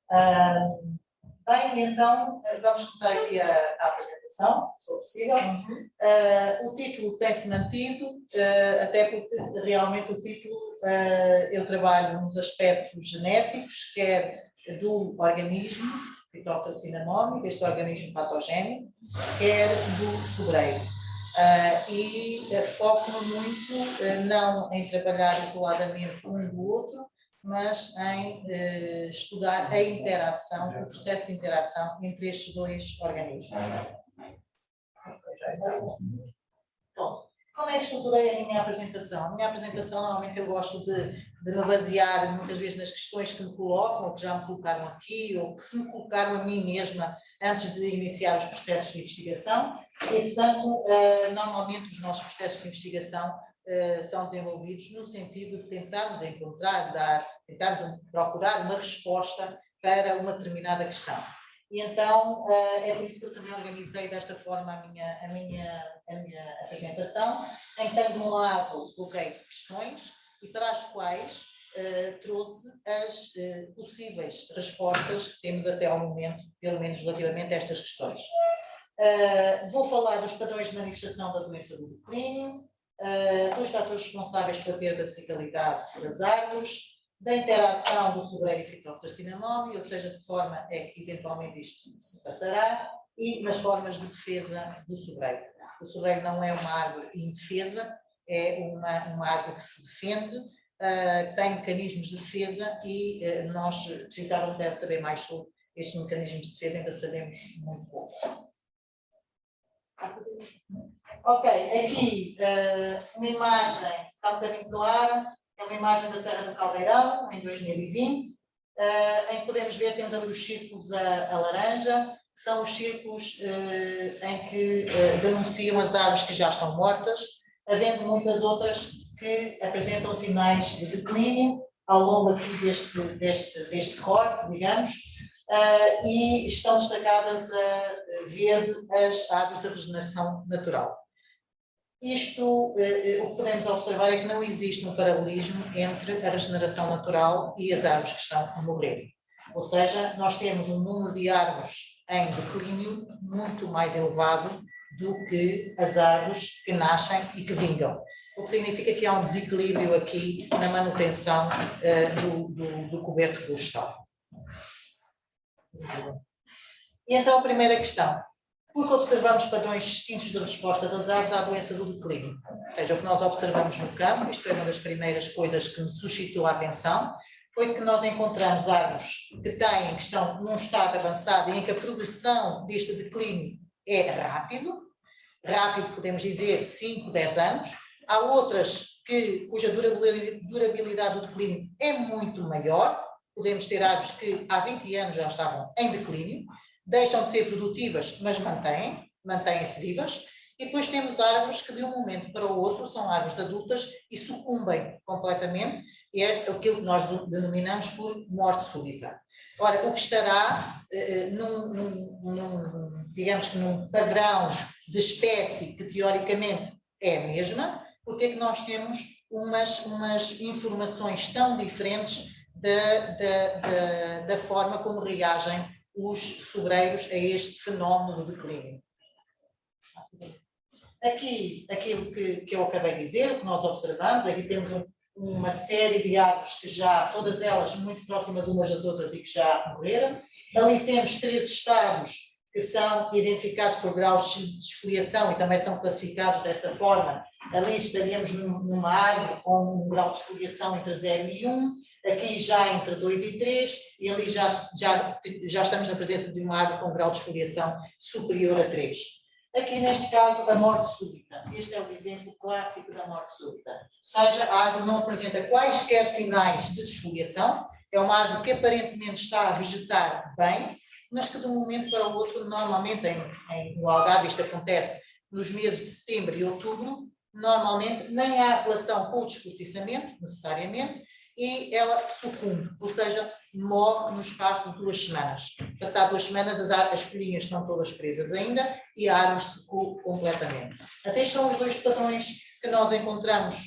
Bem, então vamos começar aqui a apresentação, se for possível. O título tem-se mantido, até porque realmente o título eu trabalho nos aspectos genéticos, quer do organismo, Phytophthora cinnamomum, deste organismo patogénico, quer do sobreiro. E foco-me muito não em trabalhar isoladamente um do outro, mas em estudar a interação, o processo de interação entre estes dois organismos. Bom, como é que estruturei a minha apresentação? A minha apresentação, normalmente, eu gosto de me basear muitas vezes nas questões que me colocam, ou que já me colocaram aqui, ou que se me colocaram a mim mesma antes de iniciar os processos de investigação. E, portanto, normalmente os nossos processos de investigação são desenvolvidos no sentido de tentarmos encontrar, tentarmos procurar uma resposta para uma determinada questão. E então é por isso que eu também organizei desta forma a minha apresentação, em que, de um lado, coloquei questões e para as quais trouxe as possíveis respostas que temos até ao momento, pelo menos relativamente a estas questões. Vou falar dos padrões de manifestação da doença do declínio, dos fatores responsáveis pela perda de fertilidade das árvores, da interação do sobreiro e Phytophthora cinnamomum, ou seja, de que forma é que eventualmente isto se passará, e nas formas de defesa do sobreiro. O sobreiro não é uma árvore indefesa, é uma árvore que se defende, tem mecanismos de defesa e nós precisávamos era saber mais sobre estes mecanismos de defesa, ainda sabemos muito pouco. Ok, aqui uma imagem está um bocadinho clara, é uma imagem da Serra do Caldeirão, em 2020, em que podemos ver, temos ali os círculos a laranja, que são os círculos em que denunciam as árvores que já estão mortas, havendo muitas outras que apresentam sinais de declínio ao longo aqui deste corte, digamos, e estão destacadas a verde as árvores de regeneração natural. Isto, o que podemos observar é que não existe um paralelismo entre a regeneração natural e as árvores que estão a morrer. Ou seja, nós temos um número de árvores em declínio muito mais elevado do que as árvores que nascem e que vingam. O que significa que há um desequilíbrio aqui na manutenção do coberto florestal. E então a primeira questão. Porque observamos padrões distintos de resposta das árvores à doença do declínio. Ou seja, o que nós observamos no campo, isto foi uma das primeiras coisas que me suscitou a atenção, foi que nós encontramos árvores que estão num estado avançado e em que a progressão deste declínio é rápido podemos dizer 5, 10 anos, há outras cuja durabilidade do declínio é muito maior, podemos ter árvores que há 20 anos já estavam em declínio, deixam de ser produtivas, mas mantêm-se vivas, e depois temos árvores que de um momento para o outro são árvores adultas e sucumbem completamente, e é aquilo que nós denominamos por morte súbita. Ora, o que estará digamos que num padrão de espécie que teoricamente é a mesma, porque é que nós temos umas informações tão diferentes da forma como reagem os sobreiros a este fenómeno do declínio. Aqui, aquilo que eu acabei de dizer, o que nós observamos, aqui temos uma série de árvores que já, todas elas muito próximas umas das outras e que já morreram. Ali temos 3 estados que são identificados por graus de esfoliação e também são classificados dessa forma. Ali estaríamos numa árvore com um grau de esfoliação entre 0 e 1, aqui já entre 2 e 3, e ali já estamos na presença de uma árvore com um grau de esfoliação superior a 3. Aqui, neste caso, a morte súbita. Este é o exemplo clássico da morte súbita. Ou seja, a árvore não apresenta quaisquer sinais de desfoliação, é uma árvore que aparentemente está a vegetar bem, mas que de um momento para o outro, normalmente no Algarve, isto acontece nos meses de setembro e outubro, normalmente nem há relação com o descortiçamento, necessariamente, e ela sucumbe, ou seja, morre no espaço de 2 semanas. Passado 2 semanas, as folhinhas estão todas presas ainda e a árvore secou completamente. Até são os 2 padrões que nós encontramos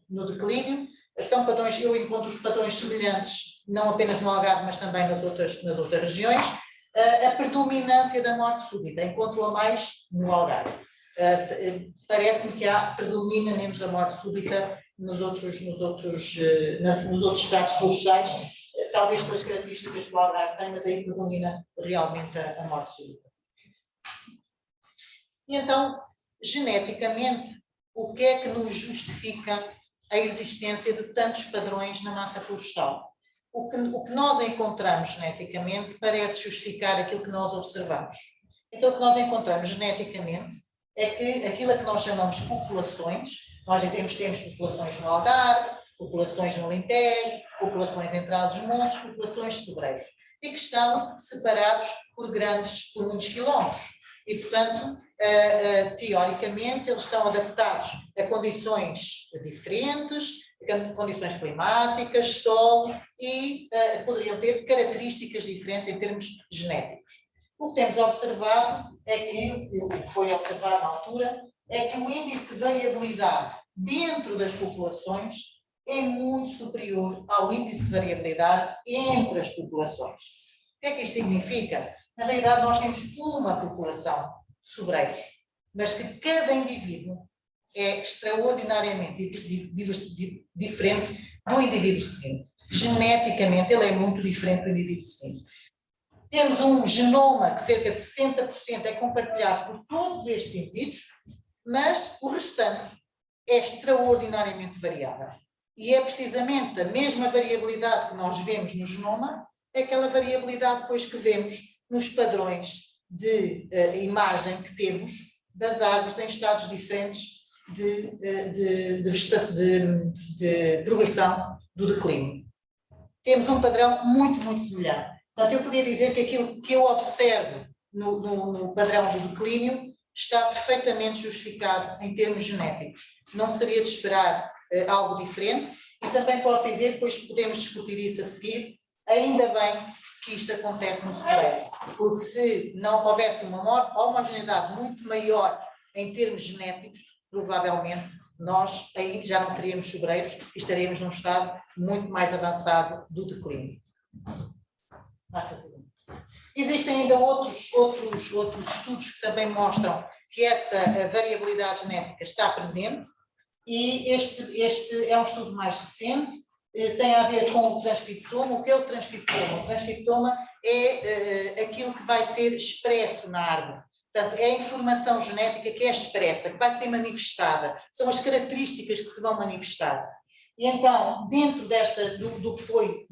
no declínio. São padrões, eu encontro os padrões semelhantes não apenas no Algarve, mas também nas outras regiões, a predominância da morte súbita, encontro-a mais no Algarve. Parece-me que predomina menos a morte súbita nos outros estratos florestais, talvez pelas características que o Algarve tem, mas aí predomina realmente a morte súbita. E então, geneticamente, o que é que nos justifica a existência de tantos padrões na massa florestal? O que nós encontramos geneticamente parece justificar aquilo que nós observamos. Então, o que nós encontramos geneticamente é que aquilo a que nós chamamos de populações, nós temos populações no Algarve, populações no Alentejo, populações em Trás-os-Montes, populações de sobreiros, e que estão separados por muitos quilómetros. E, portanto, teoricamente, eles estão adaptados a condições diferentes, condições climáticas, solo, e poderiam ter características diferentes em termos genéticos. O que temos observado é que, o que foi observado na altura, é que o índice de variabilidade dentro das populações é muito superior ao índice de variabilidade entre as populações. O que é que isto significa? Na realidade, nós temos uma população de sobreiros, mas que cada indivíduo é extraordinariamente diferente do indivíduo seguinte. Geneticamente, ele é muito diferente do indivíduo seguinte. Temos um genoma que cerca de 60% é compartilhado por todos estes indivíduos, mas o restante é extraordinariamente variável. E é precisamente a mesma variabilidade que nós vemos no genoma, é aquela variabilidade depois que vemos nos padrões de imagem que temos das árvores em estados diferentes de progressão do declínio. Temos um padrão muito, muito semelhante. Portanto, eu poderia dizer que aquilo que eu observo no padrão do declínio está perfeitamente justificado em termos genéticos. Não seria de esperar algo diferente, e também posso dizer, depois podemos discutir isso a seguir, ainda bem que isto acontece no sobreiro, porque se não houvesse uma homogeneidade muito maior em termos genéticos, provavelmente nós aí já não teríamos sobreiros e estaríamos num estado muito mais avançado do declínio. Existem ainda outros estudos que também mostram que essa variabilidade genética está presente, e este é um estudo mais recente, tem a ver com o transcriptoma. O que é o transcriptoma? O transcriptoma é aquilo que vai ser expresso na árvore. Portanto, é a informação genética que é expressa, que vai ser manifestada. São as características que se vão manifestar. E então, dentro do que foi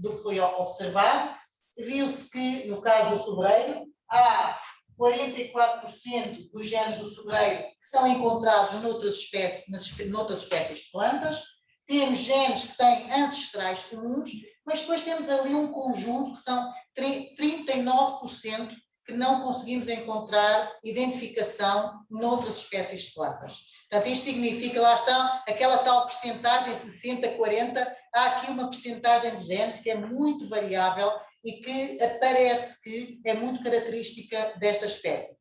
observado, viu-se que, no caso do sobreiro, há 44% dos genes do sobreiro que são encontrados noutras espécies de plantas. Temos genes que têm ancestrais comuns, mas depois temos ali um conjunto que são 39% que não conseguimos encontrar identificação noutras espécies de plantas. Portanto, isto significa, lá está, aquela tal percentagem 60-40, há aqui uma percentagem de genes que é muito variável e que parece que é muito característica desta espécie.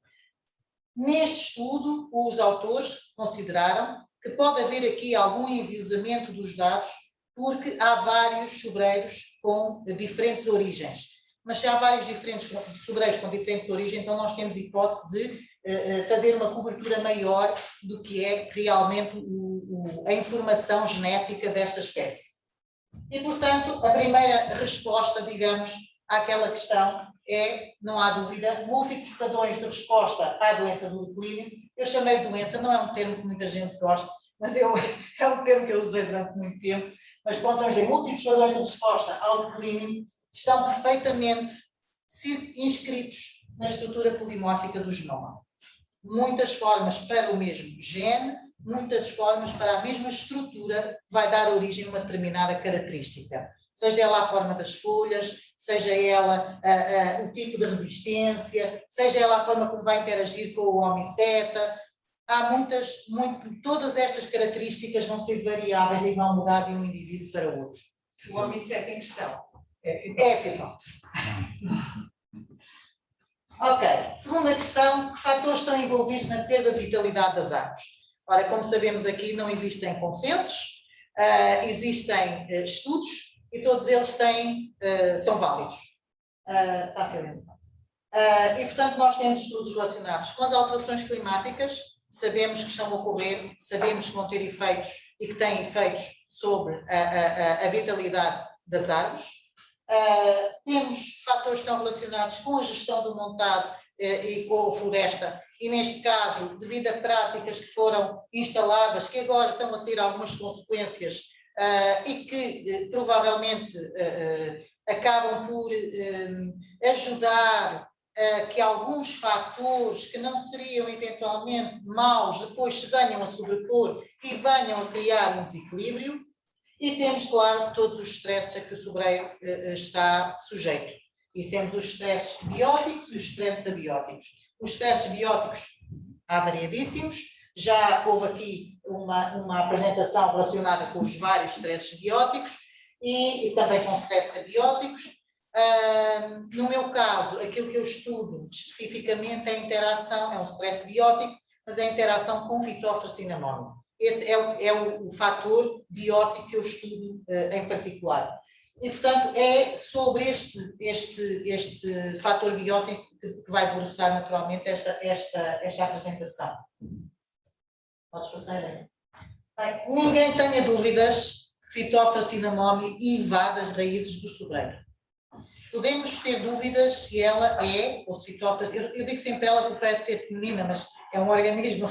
Neste estudo, os autores consideraram que pode haver aqui algum enviesamento dos dados, porque há vários sobreiros com diferentes origens. Mas se há vários sobreiros com diferentes origens, então nós temos hipótese de fazer uma cobertura maior do que é realmente a informação genética desta espécie. E, portanto, a primeira resposta, digamos, àquela questão é, não há dúvida, múltiplos padrões de resposta à doença do declínio. Eu chamei de doença, não é um termo que muita gente gosta, mas é um termo que eu usei durante muito tempo. Mas, vamos dizer, múltiplos padrões de resposta ao declínio estão perfeitamente inscritos na estrutura polimórfica do genoma. Muitas formas para o mesmo gene, muitas formas para a mesma estrutura que vai dar origem a uma determinada característica. Seja ela a forma das folhas, seja ela o tipo de resistência, seja ela a forma como vai interagir com o homiceta. Há todas estas características vão ser variáveis e vão mudar de um indivíduo para outro. O homiceta em questão é fetal. Ok, segunda questão, que fatores estão envolvidos na perda de vitalidade das árvores? Ora, como sabemos aqui, não existem consensos, existem estudos e todos eles são válidos. Passa ali. E, portanto, nós temos estudos relacionados com as alterações climáticas, sabemos que estão a ocorrer, sabemos que vão ter efeitos e que têm efeitos sobre a vitalidade das árvores. Temos fatores que estão relacionados com a gestão do montado e com a floresta, e neste caso, devido a práticas que foram instaladas, que agora estão a ter algumas consequências e que provavelmente acabam por ajudar a que alguns fatores que não seriam eventualmente maus depois se venham a sobrepor e venham a criar um desequilíbrio. E temos, claro, todos os estresses a que o sobreiro está sujeito. E temos os estresses bióticos e os estresses abióticos. Os estresses bióticos há variadíssimos. Já houve aqui uma apresentação relacionada com os vários estresses bióticos e também com estresses abióticos. No meu caso, aquilo que eu estudo especificamente é a interação, é um stress biótico, mas é a interação com Phytophthora cinnamomum. Esse é o fator biótico que eu estudo em particular. E, portanto, é sobre este fator biótico que vai debruçar naturalmente esta apresentação. Podes passar? Bem, ninguém tenha dúvidas que Phytophthora cinnamomum invade as raízes do sobreiro. Podemos ter dúvidas se ela é, ou se Phytophthora, eu digo sempre ela porque parece ser feminina, mas é um organismo,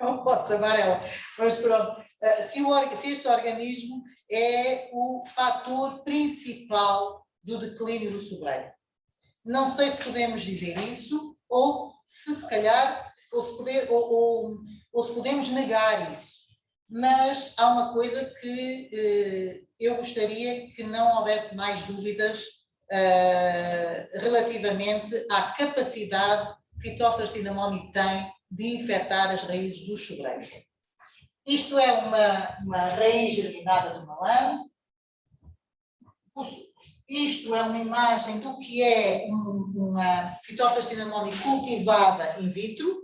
não posso chamar ela, mas pronto, se este organismo é o fator principal do declínio do sobreiro. Não sei se podemos dizer isso, ou se calhar, ou se podemos negar isso. Mas há uma coisa que eu gostaria que não houvesse mais dúvidas relativamente à capacidade que Phytophthora cinnamomum tem de infectar as raízes dos sobreiros. Isto é uma raiz germinada de malandro. Isto é uma imagem do que é uma Phytophthora cinnamomum cultivada in vitro,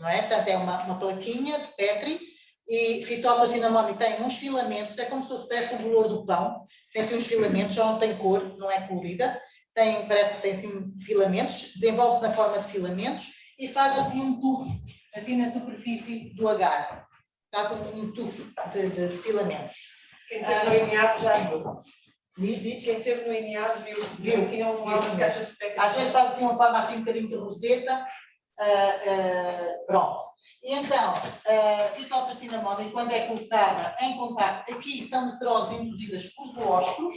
não é? Portanto, é uma plaquinha de Petri, e Phytophthora cinnamomum tem uns filamentos, é como se fosse parece um bolor do pão, tem assim uns filamentos, já não tem cor, não é colorida, parece que tem assim filamentos, desenvolve-se na forma de filamentos e faz assim um tufo, assim na superfície do agar, faz um tufo de filamentos. Quem teve no INEAP já viu. Diz. Quem teve no INEAP viu. Tinha umas caixas de pecado. Às vezes faz assim uma forma assim um bocadinho de roseta, pronto. E então, a Phytophthora cinnamomum, quando é colocada em contacto, aqui são necroses induzidas por zoósporos,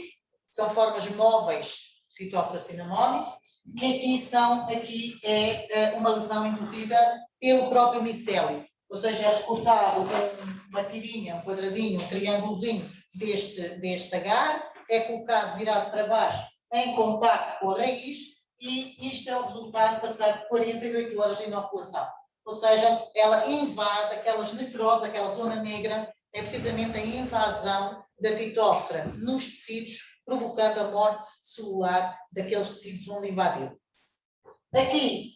são formas móveis de Phytophthora cinnamomum, e aqui é uma lesão induzida pelo próprio micélio, ou seja, é recortado uma tirinha, um quadradinho, um triângulozinho deste agar, é colocado virado para baixo em contacto com a raiz, e isto é o resultado passado 48 horas de inoculação. Ou seja, ela invade aquelas necroses, aquela zona negra, é precisamente a invasão da Phytophthora nos tecidos, provocando a morte celular daqueles tecidos onde invadiu. Aqui,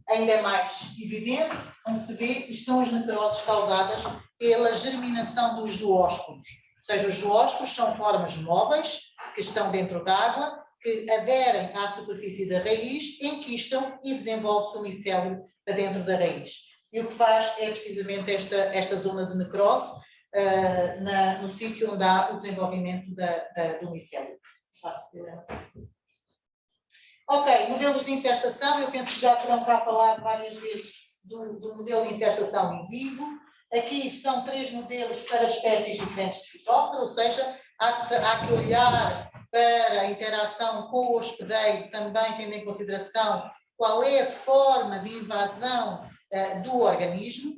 ainda é mais evidente, como se vê, isto são as necroses causadas pela germinação dos zoósporos. Ou seja, os zoósporos são formas móveis que estão dentro d'água, que aderem à superfície da raiz, enquistam e desenvolve-se o micélio para dentro da raiz. E o que faz é precisamente esta zona de necrose no sítio onde há o desenvolvimento do micélio. Ok, modelos de infestação, eu penso que já terão cá falado várias vezes do modelo de infestação in vivo. Aqui são 3 modelos para espécies diferentes de Phytophthora, ou seja, há que olhar para a interação com o hospedeiro, também tendo em consideração qual é a forma de invasão do organismo.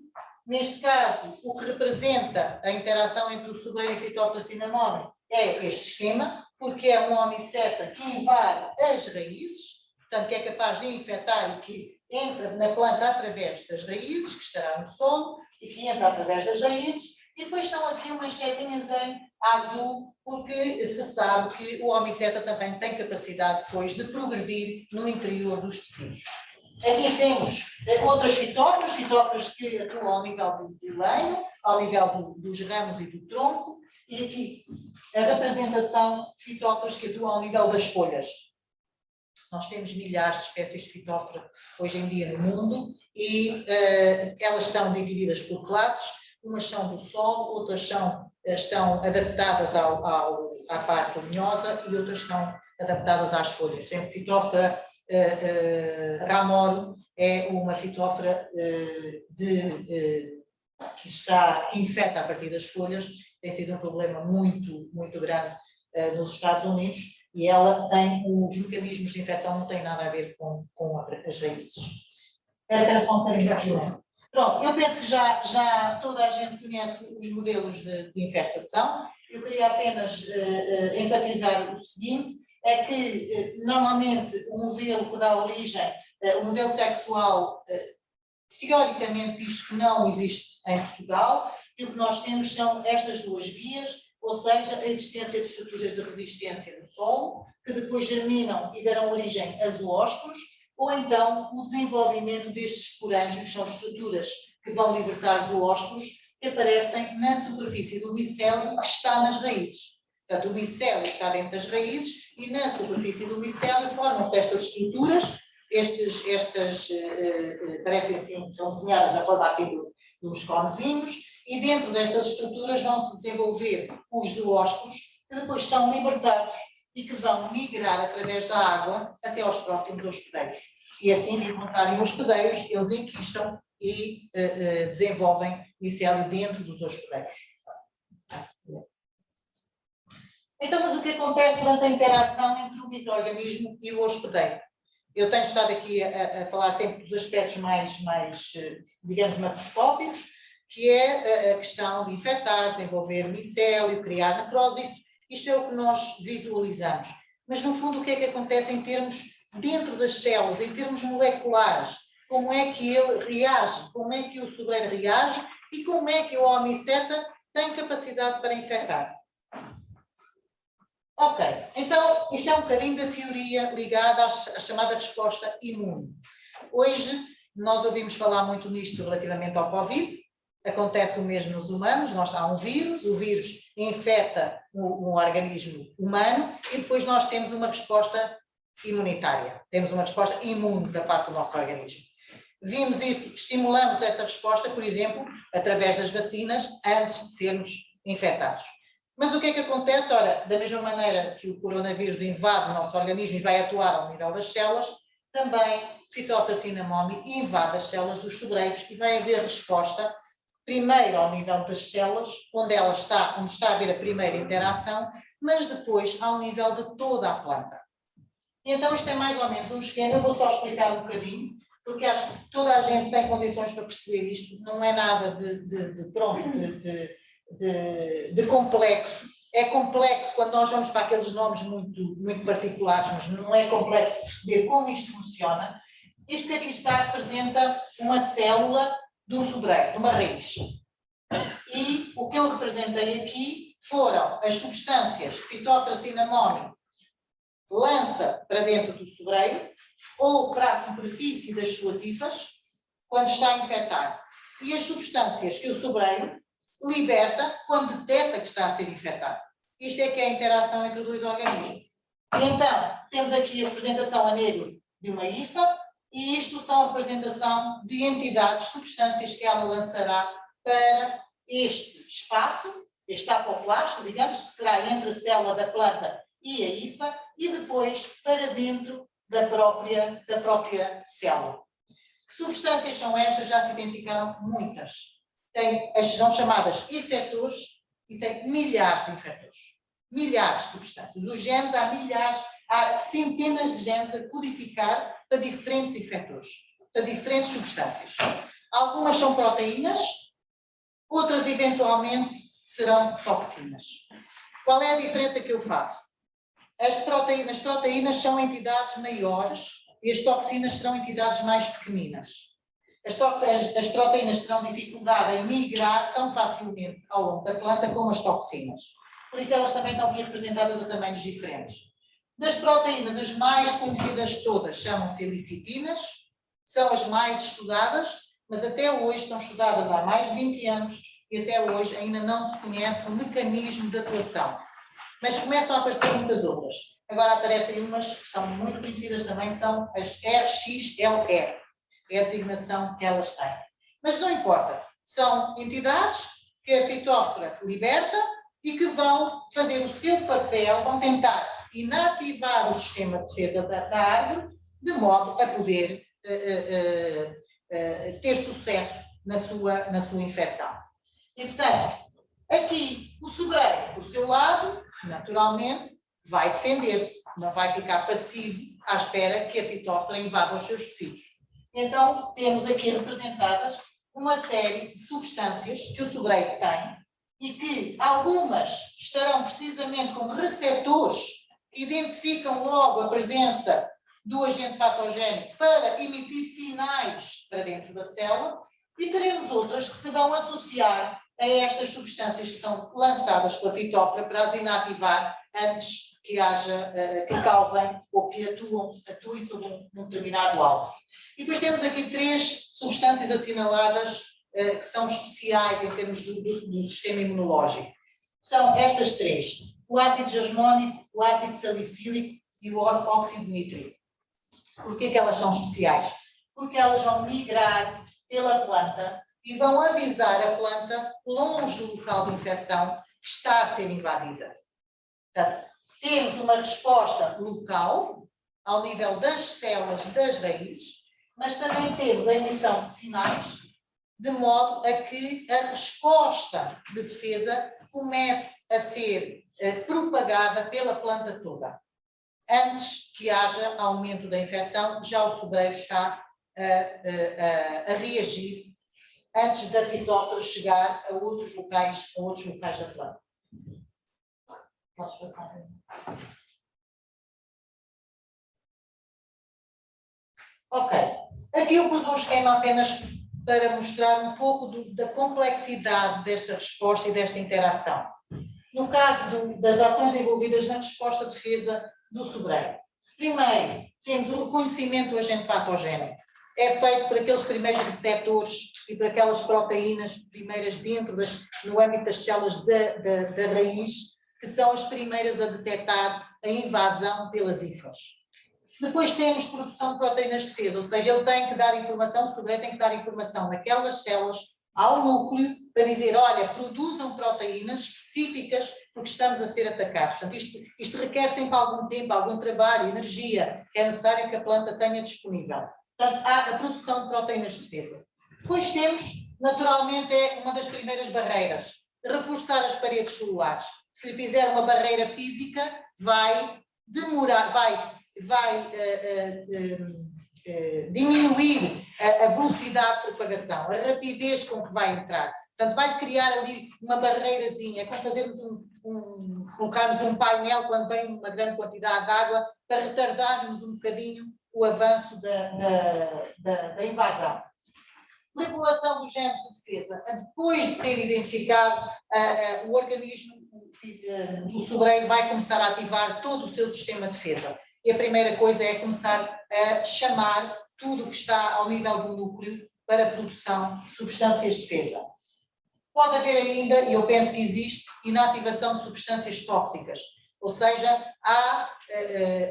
Neste caso, o que representa a interação entre o sobreiro e Phytophthora cinnamomum é este esquema, porque é um homiceta que invade as raízes, portanto que é capaz de infectar e que entra na planta através das raízes, que estará no solo, e que entra através das raízes, e depois estão aqui umas setinhas em azul, porque se sabe que o homiceta também tem capacidade depois de progredir no interior dos tecidos. Aqui temos outras fitóforas que atuam ao nível do lenho, ao nível dos ramos e do tronco, E aqui, a representação de fitópteras que atuam ao nível das folhas. Nós temos milhares de espécies de fitóptera hoje em dia no mundo e elas estão divididas por classes, umas são do solo, outras estão adaptadas à parte leñosa e outras estão adaptadas às folhas. Por exemplo, Phytophthora ramori é uma fitóptera que infecta a partir das folhas, tem sido um problema muito, muito grande nos Estados Unidos, e ela tem, os mecanismos de infecção não têm nada a ver com as raízes. Espera só um bocadinho aqui, né? Pronto, eu penso que já toda a gente conhece os modelos de infestação. Eu queria apenas enfatizar o seguinte, é que normalmente o modelo que dá origem, o modelo sexual, teoricamente diz que não existe em Portugal, e o que nós temos são estas duas vias, ou seja, a existência de estruturas de resistência no solo, que depois germinam e darão origem a zoósporos, ou então o desenvolvimento destes esporângios, que são estruturas que vão libertar zoósporos, que aparecem na superfície do micélio que está nas raízes. Portanto, o micélio está dentro das raízes e na superfície do micélio formam-se estas estruturas, parecem assim, são desenhadas na forma assim de uns conezinhos, e dentro destas estruturas vão-se desenvolver os zoósporos, que depois são libertados e que vão migrar através da água até aos próximos hospedeiros. E assim de encontrarem hospedeiros, eles enquistam e desenvolvem micélio dentro dos hospedeiros. Então, mas o que acontece durante a interação entre o micro-organismo e o hospedeiro? Eu tenho estado aqui a falar sempre dos aspectos mais digamos, macroscópicos, que é a questão de infectar, desenvolver micélio, criar necrose. Isto é o que nós visualizamos. Mas, no fundo, o que é que acontece em termos dentro das células, em termos moleculares? Como é que ele reage? Como é que o sobreiro reage? E como é que o homiceta tem capacidade para infectar? Ok, então isto é um bocadinho da teoria ligada à chamada resposta imune. Hoje nós ouvimos falar muito nisto relativamente ao Covid, acontece o mesmo nos humanos, há um vírus, o vírus infecta um organismo humano e depois nós temos uma resposta imunitária, temos uma resposta imune da parte do nosso organismo. Vimos isso, estimulamos essa resposta, por exemplo, através das vacinas, antes de sermos infectados. Mas o que é que acontece? Ora, da mesma maneira que o coronavírus invade o nosso organismo e vai atuar ao nível das células, também Phytophthora cinnamomum invade as células dos sobreiros e vai haver resposta, primeiro ao nível das células, onde está a haver a primeira interação, mas depois ao nível de toda a planta. E então isto é mais ou menos um esquema, eu vou só explicar um bocadinho, porque acho que toda a gente tem condições para perceber isto, não é nada de complexo. É complexo quando nós vamos para aqueles nomes muito, muito particulares, mas não é complexo perceber como isto funciona. Isto que aqui está representa uma célula de um sobreiro, de uma raiz. E o que eu representei aqui foram as substâncias que Phytophthora cinnamomum lança para dentro do sobreiro ou para a superfície das suas hifas quando está a infectar. E as substâncias que o sobreiro liberta quando detecta que está a ser infectado. Isto é que é a interação entre dois organismos. E então, temos aqui a representação a negro de uma hifa, e isto são a representação de entidades, substâncias que ela lançará para este espaço, este apoplasto, digamos, que será entre a célula da planta e a hifa, e depois para dentro da própria célula. Que substâncias são estas? Já se identificaram muitas. São chamadas efetores e tem milhares de efetores. Milhares de substâncias. Os genes, há centenas de genes a codificar para diferentes efetores, para diferentes substâncias. Algumas são proteínas, outras eventualmente serão toxinas. Qual é a diferença que eu faço? As proteínas são entidades maiores e as toxinas serão entidades mais pequeninas. As proteínas terão dificuldade em migrar tão facilmente ao longo da planta como as toxinas. Por isso elas também estão aqui representadas a tamanhos diferentes. Das proteínas, as mais conhecidas de todas chamam-se lecitinas, são as mais estudadas, mas até hoje estão estudadas há mais de 20 anos e até hoje ainda não se conhece o mecanismo de atuação. Mas começam a aparecer muitas outras. Agora aparecem umas que são muito conhecidas também, que são as RXLR. É a designação que elas têm. Mas não importa. São entidades que a Fitóftora liberta e que vão fazer o seu papel, vão tentar inativar o sistema de defesa da árvore, de modo a poder ter sucesso na sua infecção. E, portanto, aqui o sobreiro, por seu lado, naturalmente, vai defender-se, não vai ficar passivo à espera que a Fitóftora invada os seus tecidos. Então, temos aqui representadas uma série de substâncias que o sobreiro tem e que algumas estarão precisamente como receptores que identificam logo a presença do agente patogénico para emitir sinais para dentro da célula, e teremos outras que se vão associar a estas substâncias que são lançadas pela Fitóftora para as inativar antes que causem ou que atuem sobre um determinado alvo. E depois temos aqui 3 substâncias assinaladas que são especiais em termos do sistema imunológico. São estas 3: o ácido jasmónico, o ácido salicílico e o óxido nítrico. Porquê que elas são especiais? Porque elas vão migrar pela planta e vão avisar a planta longe do local de infecção que está a ser invadida. Portanto, temos uma resposta local, ao nível das células das raízes, mas também temos a emissão de sinais, de modo a que a resposta de defesa comece a ser propagada pela planta toda. Antes que haja aumento da infecção, já o sobreiro está a reagir antes da Fitóftora chegar a outros locais da planta. Podes passar. Ok. Aqui eu pus um esquema apenas para mostrar um pouco da complexidade desta resposta e desta interação. No caso das ações envolvidas na resposta de defesa do sobreiro. Primeiro, temos o reconhecimento do agente patogénico. É feito por aqueles primeiros receptores e por aquelas proteínas primeiras no âmbito das células da raiz, que são as primeiras a detectar a invasão pelas hifas. Depois temos produção de proteínas de defesa, ou seja, ele tem que dar informação, o sobreiro tem que dar informação naquelas células ao núcleo para dizer, olha, produzam proteínas específicas porque estamos a ser atacados. Portanto, isto requer sempre algum tempo, algum trabalho, energia que é necessário que a planta tenha disponível. Portanto, há a produção de proteínas de defesa. Depois temos, naturalmente, é uma das primeiras barreiras, reforçar as paredes celulares. Se lhe fizer uma barreira física, vai demorar, vai diminuir a velocidade de propagação, a rapidez com que vai entrar. Portanto, vai criar ali uma barreirazinha, é como fazermos colocarmos um painel quando vem uma grande quantidade de água para retardarmos um bocadinho o avanço da invasão. Regulação dos genes de defesa. Depois de ser identificado, o organismo, o sobreiro, vai começar a ativar todo o seu sistema de defesa. E a primeira coisa é começar a chamar tudo o que está ao nível do núcleo para a produção de substâncias de defesa. Pode haver ainda, e eu penso que existe, inativação de substâncias tóxicas. Ou seja, há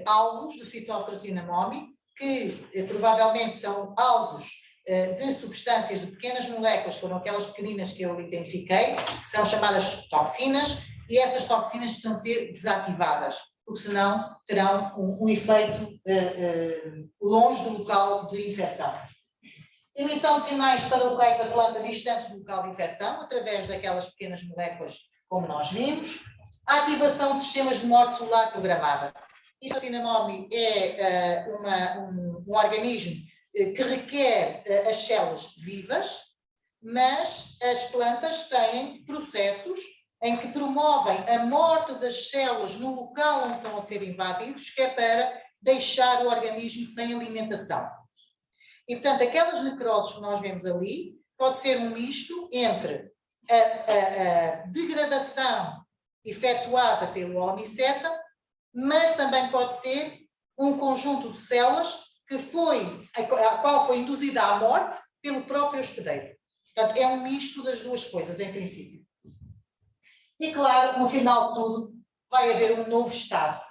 alvos de Phytophthora cinnamomum que provavelmente são alvos de substâncias de pequenas moléculas, foram aquelas pequeninas que eu identifiquei, que são chamadas toxinas, e essas toxinas precisam ser desativadas, porque senão terão um efeito longe do local de infecção. Emissão de sinais para locais da planta distantes do local de infecção, através daquelas pequenas moléculas, como nós vimos. A ativação de sistemas de morte celular programada. A cinnamomum é um organismo que requer as células vivas, mas as plantas têm processos em que promovem a morte das células no local onde estão a ser invadidos, que é para deixar o organismo sem alimentação. E, portanto, aquelas necroses que nós vemos ali, pode ser um misto entre a degradação efetuada pelo Holmiceta, mas também pode ser um conjunto de células a qual foi induzida à morte pelo próprio hospedeiro. Portanto, é um misto das duas coisas, em princípio. E claro, no final de tudo, vai haver um novo estado.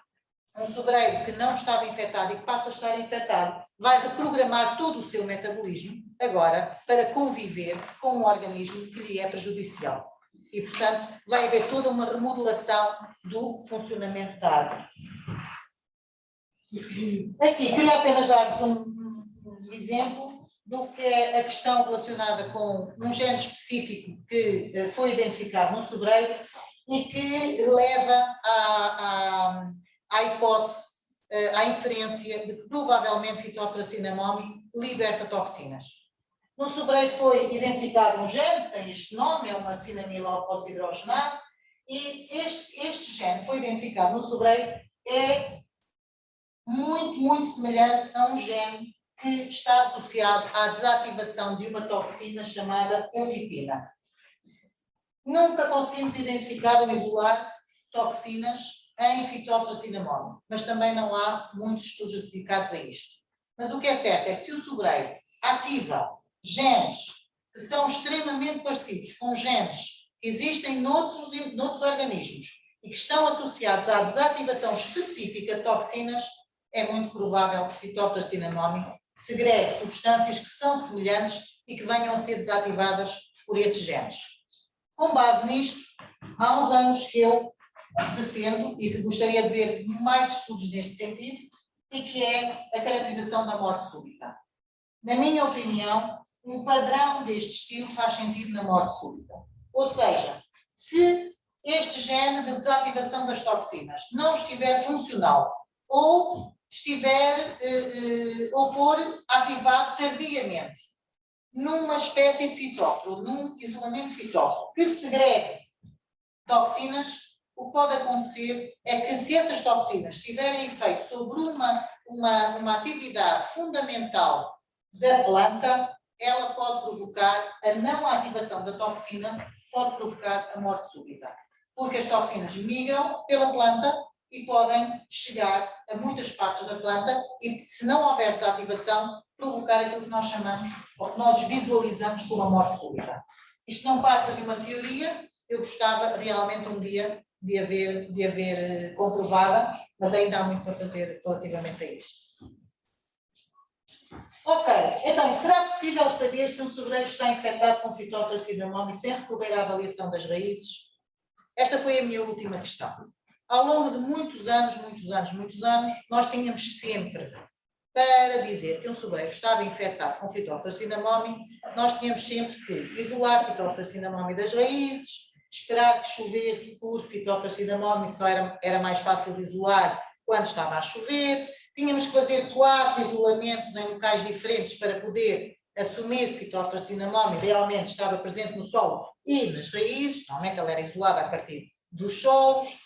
Um sobreiro que não estava infectado e que passa a estar infectado vai reprogramar todo o seu metabolismo, agora, para conviver com um organismo que lhe é prejudicial. E, portanto, vai haver toda uma remodelação do funcionamento da árvore. Aqui, queria apenas dar-vos um exemplo do que é a questão relacionada com um gene específico que foi identificado no sobreiro e que leva à hipótese, à inferência de que provavelmente Phytophthora cinnamomum liberta toxinas. No sobreiro foi identificado um gene, que tem este nome, é uma cinamila-oxidrogenase, e este gene foi identificado no sobreiro, é muito semelhante a um gene que está associado à desativação de uma toxina chamada eudipina. Nunca conseguimos identificar ou isolar toxinas em Phytophthora cinnamomum, mas também não há muitos estudos dedicados a isto. Mas o que é certo é que se o sobreiro ativa genes que são extremamente parecidos com genes que existem noutros organismos e que estão associados à desativação específica de toxinas, é muito provável que Phytophthora cinnamomum segregue substâncias que são semelhantes e que venham a ser desativadas por esses genes. Com base nisto, há uns anos que eu defendo e que gostaria de ver mais estudos neste sentido, e que é a caracterização da morte súbita. Na minha opinião, um padrão deste estilo faz sentido na morte súbita. Ou seja, se este gene de desativação das toxinas não estiver funcional ou ou for ativado tardiamente numa espécie de fitóforo, num isolamento fitóforo, que segregue toxinas, o que pode acontecer é que, se essas toxinas tiverem efeito sobre uma atividade fundamental da planta, ela pode provocar a não ativação da toxina, pode provocar a morte súbita. Porque as toxinas migram pela planta e podem chegar a muitas partes da planta e, se não houver desativação, provocar aquilo que nós chamamos, ou que nós visualizamos como a morte súbita. Isto não passa de uma teoria, eu gostava realmente um dia de haver comprovada, mas ainda há muito para fazer relativamente a isto. Ok, então, será possível saber se um sobreiro está infectado com Phytophthora cinnamomum sem recorrer à avaliação das raízes? Esta foi a minha última questão. Ao longo de muitos anos, nós tínhamos sempre, para dizer que um sobreiro estava infectado com Phytophthora cinnamomum, nós tínhamos sempre que isolar Phytophthora cinnamomum das raízes, esperar que chovesse por Phytophthora cinnamomum, só era mais fácil de isolar quando estava a chover. Tínhamos que fazer 4 isolamentos em locais diferentes para poder assumir que Phytophthora cinnamomum realmente estava presente no solo e nas raízes. Normalmente ela era isolada a partir dos solos.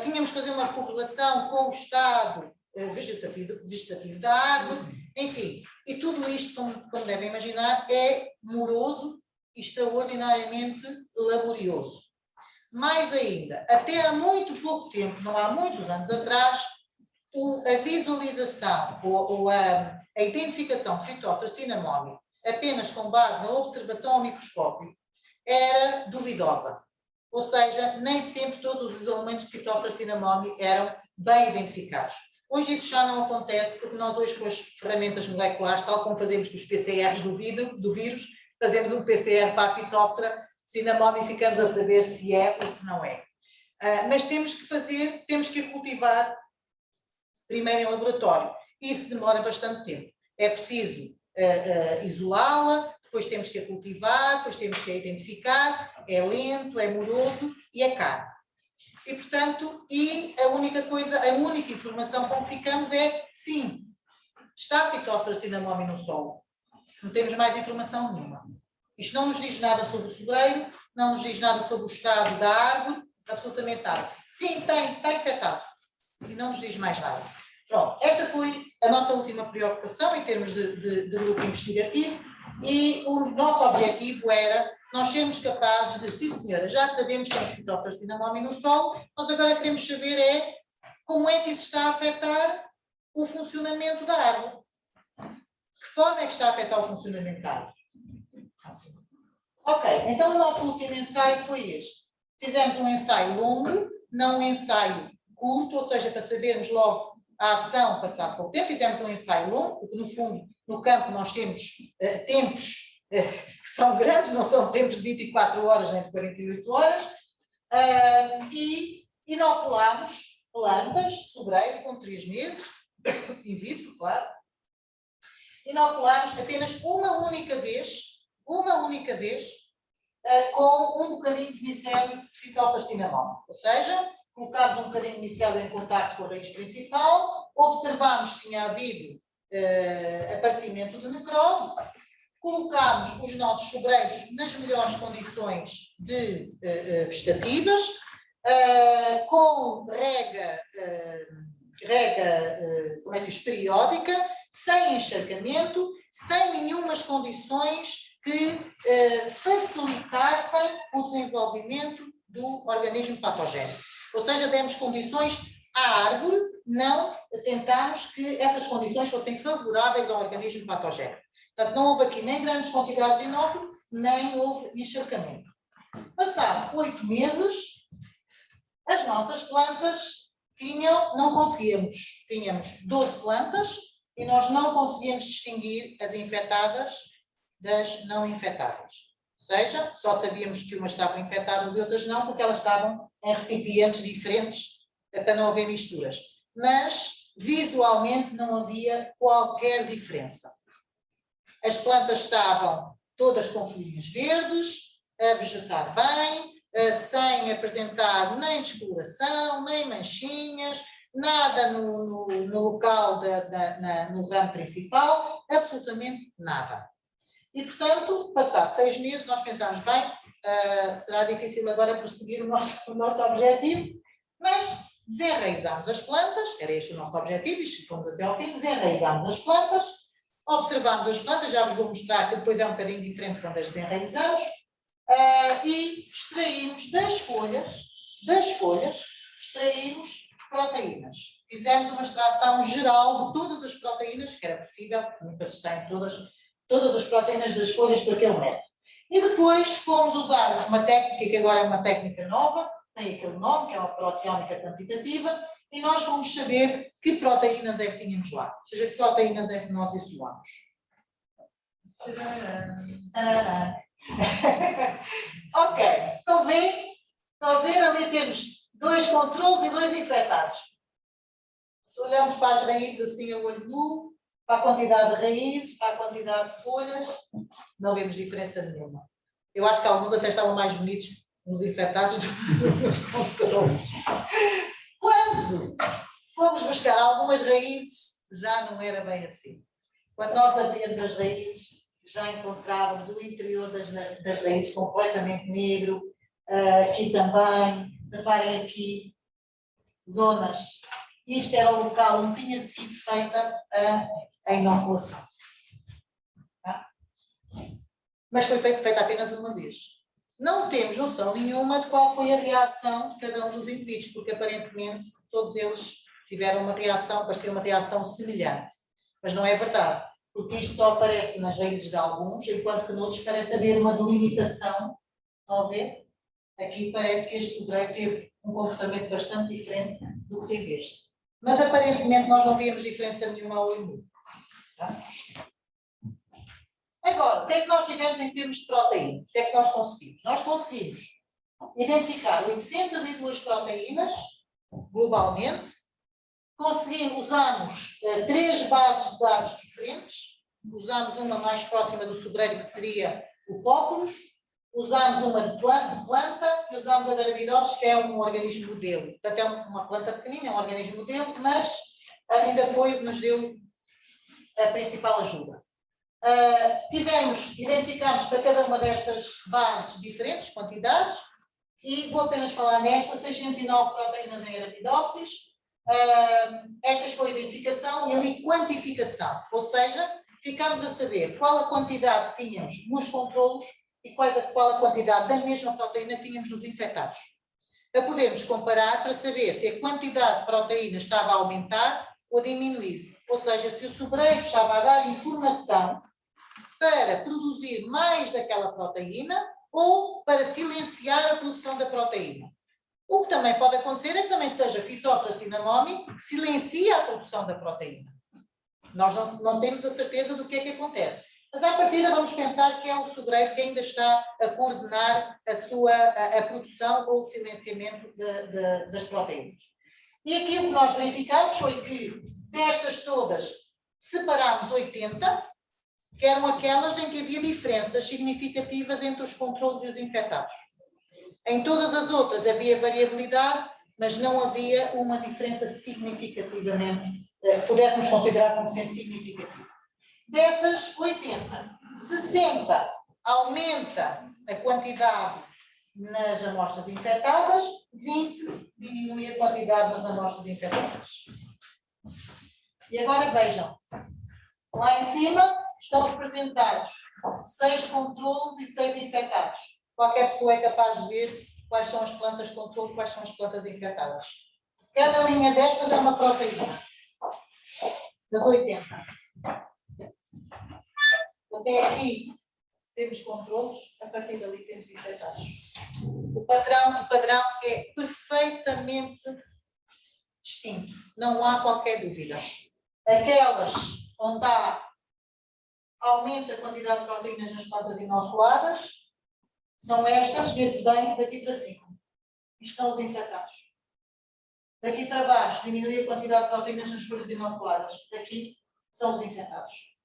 Tínhamos que fazer uma correlação com o estado vegetativo da árvore, enfim. E tudo isto, como devem imaginar, é moroso e extraordinariamente laborioso. Mais ainda, até há muito pouco tempo, não há muitos anos atrás, a visualização ou a identificação de Phytophthora cinnamomum apenas com base na observação ao microscópio era duvidosa. Ou seja, nem sempre todos os isolamentos de Phytophthora cinnamomum eram bem identificados. Hoje isso já não acontece, porque nós hoje com as ferramentas moleculares, tal como fazemos com os PCRs do vírus, fazemos um PCR para a Phytophthora cinnamomum e ficamos a saber se é ou se não é. Mas temos que a cultivar primeiro em laboratório. Isso demora bastante tempo. É preciso isolá-la, depois temos que a cultivar, depois temos que a identificar, é lento, é moroso e é caro. E, portanto, a única informação com que ficamos é, sim, está a Phytophthora cinnamomum no solo. Não temos mais informação nenhuma. Isto não nos diz nada sobre o sobreiro, não nos diz nada sobre o estado da árvore, absolutamente nada. Sim, está infectado. E não nos diz mais nada. Pronto, esta foi a nossa última preocupação em termos de grupo investigativo, e o nosso objetivo era nós sermos capazes de, sim senhora, já sabemos que temos Phytophthora cinnamomum no solo, nós agora queremos saber como é que isso está a afetar o funcionamento da árvore. Que forma é que está a afetar o funcionamento da árvore? Ok, então o nosso último ensaio foi este. Fizemos um ensaio longo, não um ensaio curto, ou seja, para sabermos logo a ação passar pouco tempo. Fizemos um ensaio longo, porque no fundo, no campo nós temos tempos que são grandes, não são tempos de 24 horas nem de 48 horas, e inoculámos plantas de sobreiro com 3 meses, in vitro, claro. Inoculámos apenas uma única vez, com um bocadinho de micélio de fitofarcinamol. Ou seja, colocámos um bocadinho de micélio em contato com a raiz principal, observámos se tinha havido aparecimento de necrose, colocámos os nossos sobreiros nas melhores condições vegetativas, com rega periódica, sem encharcamento, sem nenhumas condições que facilitassem o desenvolvimento do organismo patogénico. Ou seja, demos condições à árvore, não tentámos que essas condições fossem favoráveis ao organismo patogénico. Portanto, não houve aqui nem grandes quantidades de inóculo, nem houve encharcamento. Passados 8 meses, as nossas plantas tínhamos 12 plantas e nós não conseguíamos distinguir as infectadas das não infectadas. Ou seja, só sabíamos que umas estavam infectadas e outras não, porque elas estavam em recipientes diferentes para não haver misturas. Mas, visualmente, não havia qualquer diferença. As plantas estavam todas com folhinhas verdes, a vegetar bem, sem apresentar nem descoloração, nem manchinhas, nada no local, no ramo principal, absolutamente nada. E, portanto, passados 6 meses, nós pensámos, bem, será difícil agora prosseguir o nosso objetivo, mas desenraizámos as plantas, era este o nosso objetivo, e fomos até ao fim, desenraizámos as plantas, observámos as plantas, já vos vou mostrar que depois é um bocadinho diferente quando as desenraizamos, e extraímos das folhas, extraímos proteínas. Fizemos uma extração geral de todas as proteínas, que era possível, nunca se extraem todas as proteínas das folhas por aquele método. E depois fomos usar uma técnica, que agora é uma técnica nova, tem aquele nome, que é uma proteómica quantitativa, e nós vamos saber que proteínas é que tínhamos lá. Ou seja, que proteínas é que nós isolamos. Ok, estão a ver? Ali temos 2 controles e 2 infectados. Se olhamos para as raízes assim a olho nu, para a quantidade de raízes, para a quantidade de folhas, não vemos diferença nenhuma. Eu acho que alguns até estavam mais bonitos nos infectados do que nos controles. Quando fomos buscar algumas raízes, já não era bem assim. Quando nós abríamos as raízes, já encontrávamos o interior das raízes completamente negro, aqui também, reparem aqui, zonas. Isto era o local onde tinha sido feita a inoculação. Tá? Mas foi feita apenas uma vez. Não temos noção nenhuma de qual foi a reação de cada um dos indivíduos, porque aparentemente todos eles tiveram uma reação, parecia uma reação semelhante. Mas não é verdade, porque isto só aparece nas raízes de alguns, enquanto que noutros parece haver uma delimitação. Estão a ver? Aqui parece que este sobreiro teve um comportamento bastante diferente do que teve este. Mas aparentemente nós não víamos diferença nenhuma ao olho nu. Tá? Agora, o que é que nós tivemos em termos de proteínas? O que é que nós conseguimos? Nós conseguimos identificar 802 proteínas, globalmente. Usamos 3 bases de dados diferentes. Usamos uma mais próxima do sobreiro, que seria o póculos. Usamos uma de planta e usamos a da Arabidopsis, que é um organismo modelo. Portanto, é uma planta pequenina, é um organismo modelo, mas ainda foi o que nos deu a principal ajuda. Identificámos para cada uma destas bases diferentes quantidades, e vou apenas falar nesta, 609 proteínas em Arabidopsis. Estas foi a identificação e ali quantificação, ou seja, ficámos a saber qual a quantidade que tínhamos nos controlos e qual a quantidade da mesma proteína que tínhamos nos infectados. Para podermos comparar, para saber se a quantidade de proteína estava a aumentar ou a diminuir. Ou seja, se o sobreiro estava a dar informação para produzir mais daquela proteína ou para silenciar a produção da proteína. O que também pode acontecer é que também seja Phytophthora cinnamomum que silencia a produção da proteína. Nós não temos a certeza do que é que acontece. Mas, à partida, vamos pensar que é o sobreiro que ainda está a coordenar a produção ou o silenciamento das proteínas. E aqui o que nós verificamos foi que, destas todas, separámos 80, que eram aquelas em que havia diferenças significativas entre os controlos e os infectados. Em todas as outras havia variabilidade, mas não havia uma diferença significativamente, que pudéssemos considerar como sendo significativa. Dessas 80, 60 aumenta a quantidade nas amostras infectadas, 20 diminui a quantidade nas amostras infectadas. E agora vejam, lá em cima estão representados 6 controlos e 6 infectados. Qualquer pessoa é capaz de ver quais são as plantas de controle e quais são as plantas infectadas. Cada linha destas é uma proteína. Das 80. Até aqui temos controlos, a partir dali temos infectados. O padrão é perfeitamente distinto, não há qualquer dúvida. Aquelas onde aumenta a quantidade de proteínas nas plantas inoculadas são estas, vê-se bem, daqui para cima. Isto são os infectados. Daqui para baixo diminui a quantidade de proteínas nas folhas inoculadas. Daqui são os infectados.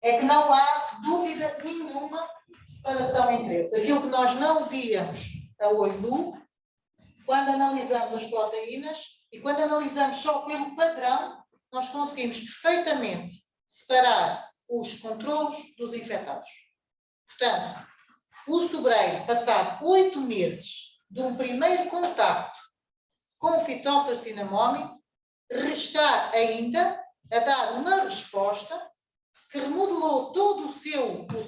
É que não há dúvida nenhuma de separação entre eles. Aquilo que nós não víamos a olho nu, quando analisamos as proteínas e quando analisamos só pelo padrão, nós conseguimos perfeitamente separar os controlos dos infectados. Portanto, o sobreiro, passado 8 meses de um primeiro contacto com o Phytophthora cinnamomum, está ainda a dar uma resposta que remodelou todo o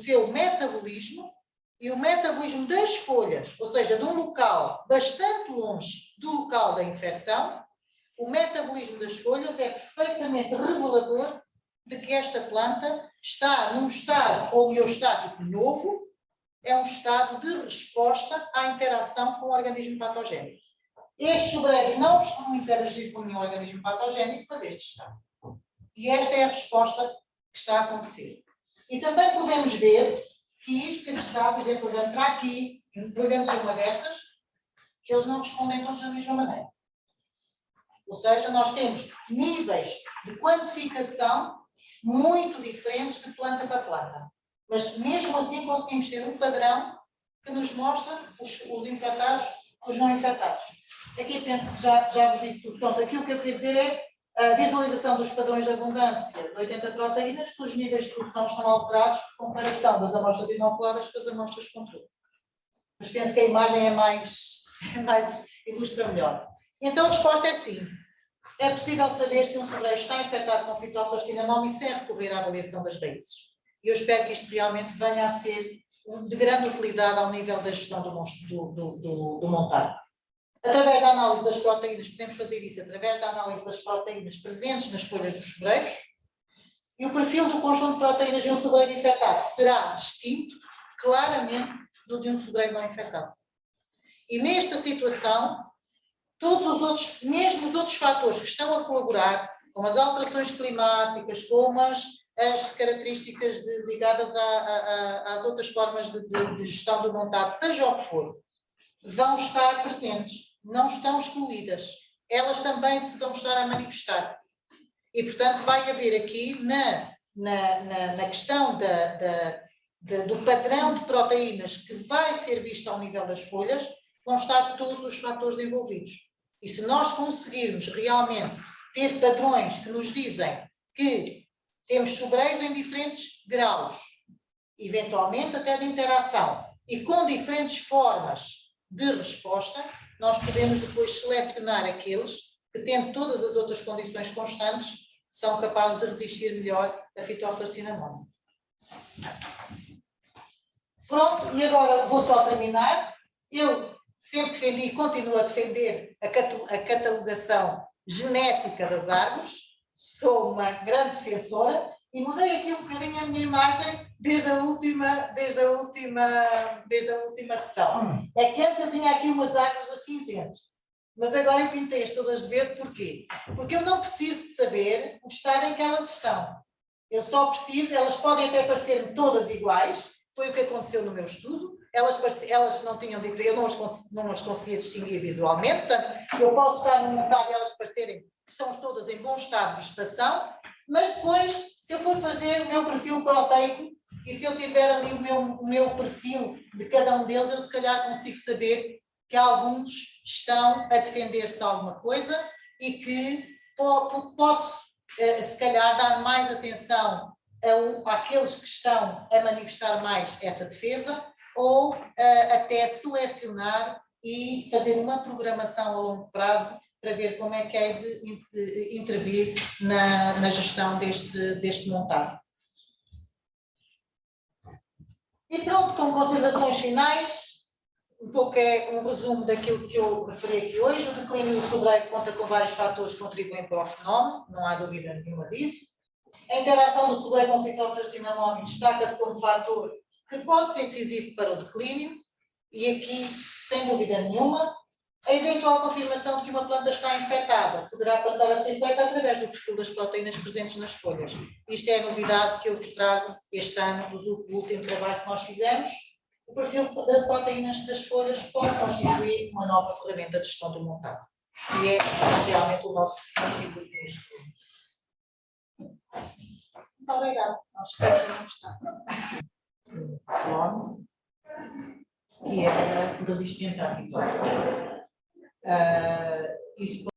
seu metabolismo e o metabolismo das folhas, ou seja, de um local bastante longe do local da infecção, o metabolismo das folhas é perfeitamente revelador de que esta planta está num estado homeostático novo, é um estado de resposta à interação com o organismo patogénico. Estes sobreiros não estão a interagir com nenhum organismo patogénico, mas este está. E esta é a resposta que está a acontecer. E também podemos ver que isto que está, por exemplo, para aqui, olhamos uma destas, que eles não respondem todos da mesma maneira. Ou seja, nós temos níveis de quantificação muito diferentes de planta para planta. Mas mesmo assim conseguimos ter um padrão que nos mostra os infectados e os não infectados. Aqui penso que já vos disse tudo. Pronto, aquilo que eu queria dizer é a visualização dos padrões de abundância de 80 proteínas, que os níveis de produção estão alterados por comparação das amostras inoculadas com as amostras de controle. Mas penso que a imagem é mais ilustra melhor. Então a resposta é sim. É possível saber se um sobreiro está infectado com Phytophthora cinnamomum sem recorrer à avaliação das raízes. E eu espero que isto realmente venha a ser de grande utilidade ao nível da gestão do montar. Através da análise das proteínas, podemos fazer isso através da análise das proteínas presentes nas folhas dos sobreiros, e o perfil do conjunto de proteínas de um sobreiro infectado será distinto, claramente, do de um sobreiro não infectado. E nesta situação, todos os outros, mesmo os outros fatores que estão a colaborar, como as alterações climáticas, como as características ligadas às outras formas de gestão do montado, seja o que for, vão estar presentes, não estão excluídas. Elas também se vão estar a manifestar. E, portanto, vai haver aqui, na questão do padrão de proteínas que vai ser visto ao nível das folhas, vão estar todos os fatores envolvidos. E se nós conseguirmos realmente ter padrões que nos dizem que temos sobreiros em diferentes graus, eventualmente até de interação, e com diferentes formas de resposta, nós podemos depois selecionar aqueles que, tendo todas as outras condições constantes, são capazes de resistir melhor a Phytophthora cinnamomum. Pronto, e agora vou só terminar. Eu sempre defendi e continuo a defender a catalogação genética das árvores. Sou uma grande defensora E mudei aqui um bocadinho a minha imagem desde a última sessão. É que antes eu tinha aqui umas árvores assim cinzentas, mas agora eu pintei-as todas de verde, porquê? Porque eu não preciso de saber o estado em que elas estão. Eu só preciso, elas podem até parecer todas iguais, foi o que aconteceu no meu estudo, elas não tinham diferença, eu não as conseguia distinguir visualmente, portanto, eu posso estar num montado e elas parecerem que estão todas em bom estado de vegetação, mas depois, se eu for fazer o meu perfil proteico, e se eu tiver ali o meu perfil de cada um deles, eu se calhar consigo saber que alguns estão a defender-se de alguma coisa e que posso, se calhar, dar mais atenção àqueles que estão a manifestar mais essa defesa ou até selecionar e fazer uma programação a longo prazo para ver como é que é de intervir na gestão deste montado. E pronto, com considerações finais, um pouco é um resumo daquilo que eu referi aqui hoje. O declínio do sobreiro conta com vários fatores que contribuem para o fenómeno, não há dúvida nenhuma disso. A interação do sobreiro com o fitotetracinamomo destaca-se como fator que pode ser decisivo para o declínio, e aqui, sem dúvida nenhuma, a eventual confirmação de que uma planta está infectada poderá passar a ser feita através do perfil das proteínas presentes nas folhas. Isto é a novidade que eu vos trago este ano, do último trabalho que nós fizemos. O perfil das proteínas das folhas pode constituir uma nova ferramenta de gestão do montado. E é realmente o nosso contributo neste estudo. Muito obrigada. Nós espero que tenham gostado. Clone, que é resistente à vitória. Isso